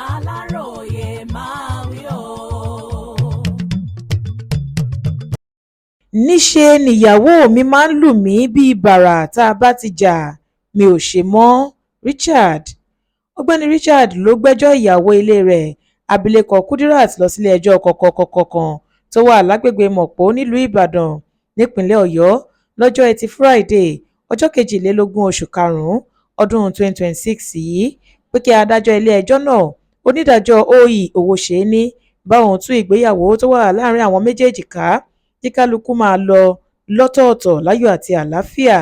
Aláròyé máa wí o. níṣe nìyàwó mi máa ń lù mí bíi bàrà tá a bá ti jà mi ò ṣe mọ́ Richard. ọ̀gbẹ́ni Richard ló gbẹ́jọ́ ìyàwó ilé rẹ̀ abilékọ Kudirat lọ sílé-ẹjọ́ kọ̀kọ̀kọ̀kọ̀ kan tó wà lágbègbè Mọ̀pó nílùú Ìbàdàn nípínlẹ̀ Ọ̀yọ́ lọ́jọ́ Ẹtì Friday ọjọ́ 22 oṣù karùn-ún ọdún 2026 yìí pé kí adájọ́ ilé-ẹjọ́ náà onídàájọ́ OE Owóṣeni bá òun tú ìgbéyàwó tó wà láàrin àwọn méjèèjì ká kí kálukú máa lọ lọ́tọ̀ọ̀tọ̀ láyọ̀ àti àlàáfíà.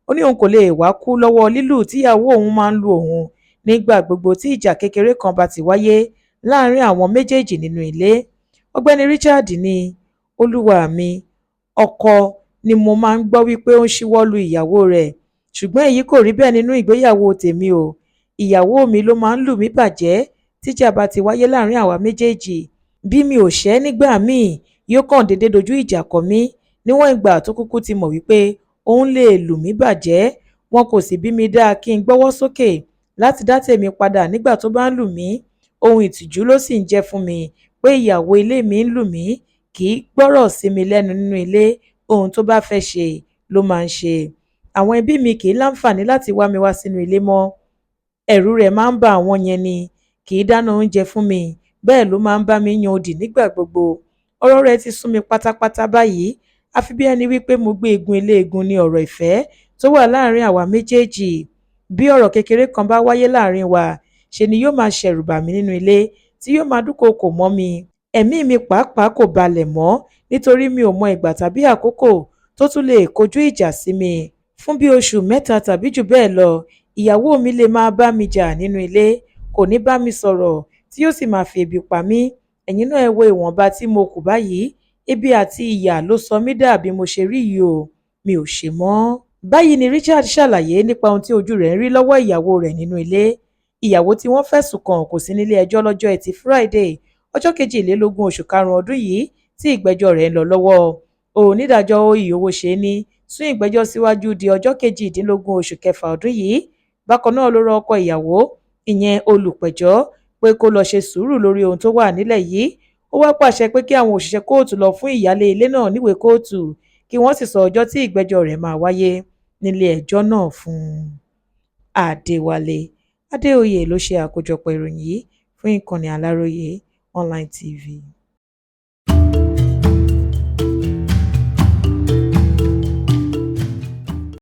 ó ní òun kò lè wá kú lọ́wọ́ lílù tíyàwó òun máa ń lu òun nígbà gbogbo tí ìjà kékeré kan bá ti wáyé láàrin àwọn méjèèjì nínú ilé. ọ̀gbẹ́ni Richard ní olúwa mi ọkọ ni mo máa ń gbọ́ wípé ó ń ṣíwọ́ lu ìyàwó rẹ̀ ṣùgbọ́n èyí kò rí bẹ́ẹ̀ nínú ìgbéyàwó tèmi o. ìyàwó mi ló máa ń lù mí bàjẹ́ tíjà bá ti wáyé láàrin àwa méjèèjì. bí mi ò ṣẹ̀ nígbà míì yóò kàn déédé dojú ìjà kọ mí níwọ̀n ìgbà tó kúkú ti mọ̀ wípé òun lè lù mí bàjẹ́. wọn kò sì bí mi dáa kí n gbọ́wọ́ sókè láti dá tèmi padà nígbà tó bá ń lù mí. ohun ìtìjú ló sì ń jẹ́ fún mi pé ìyàwó ilé mi ń lù mí kì í gbọ́rọ̀ sí mi lẹ́nu nínú ilé ohun tó bá fẹ́ ṣe ló máa ń ṣe. àwọn ẹbí mi kì í láǹfààní láti wá mi wá sínú ilé mọ́. ẹ̀rù rẹ̀ máa ń ba àwọn yẹn ni kì í dáná oúnjẹ fún mi bẹ́ẹ̀ ló máa ń bá mi yan òdì nígbà gbogbo. ọ̀rọ̀ rẹ̀ ti sún mi pátápátá báyìí àfi bí ẹni wípé mo gbé egun eléegun ní ọ̀rọ̀ ìfẹ́ tó wà láàrin àwa méjèèjì. bí ọ̀rọ̀ kékeré kan bá wáyé láàrin wa ṣe ni yóò máa ṣẹ̀rù bà mí nínú ilé tí yóò máa dúnkòokò mọ́ mi. ẹ̀mí mi pàápàá kò balẹ̀ mọ́ nítorí mi ò mọ ìgbà tàbí àkókò tó tún lè kojú ìjà sí mi. fún bí oṣù 3 tàbí jù bẹ́ẹ̀ lọ ìyàwó mi lè máa bá mi jà nínú ilé kò ní bá mi sọ̀rọ̀ tí yóò sì máa fi ebi pa mí. ẹ̀yin náà ẹ wo ìwọ̀nba tí mo kù báyìí ebi àti ìyà ló sọ mí dà bí mo ṣe rí yìí o mi ò ṣe mọ́. báyìí ni Richard ṣàlàyé nípa ohun tí ojú rẹ̀ ń rí lọ́wọ́ ìyàwó rẹ̀ nínú ilé. ìyàwó tí wọ́n fẹ̀sùn kàn kò sí nílé ẹjọ́ lọ́jọ́ Ẹtì Friday ọjọ́ 22 oṣù karùn-ún ọdún yìí tí ìgbẹ́jọ́ rẹ̀ ń lọ lọ́wọ́. onídàájọ́ OE Owóṣeni sún ìgbẹ́jọ́ síwájú di ọjọ́ 18 oṣù kẹfà ọdún yìí. bákan náà ló rọ ọkọ ìyàwó ìyẹn olùpẹ̀jọ́ pé kó lọ ṣe sùúrù lórí ohun tó wà nílẹ̀ yìí. ó wá pàṣẹ pé kí àwọn òṣìṣẹ́ kóòtù lọ fún ìyáálé ilé náà níwèé kóòtù kí wọ́n sì sọ ọjọ́ tí ìgbẹ́jọ́ rẹ̀ máa wáyé nílé ẹjọ́ náà fún un. Adéwálé Adéoyè ló ṣe àkójọpọ̀ ìròyìn yìí fún ìkànnì Aláròyé Online TV.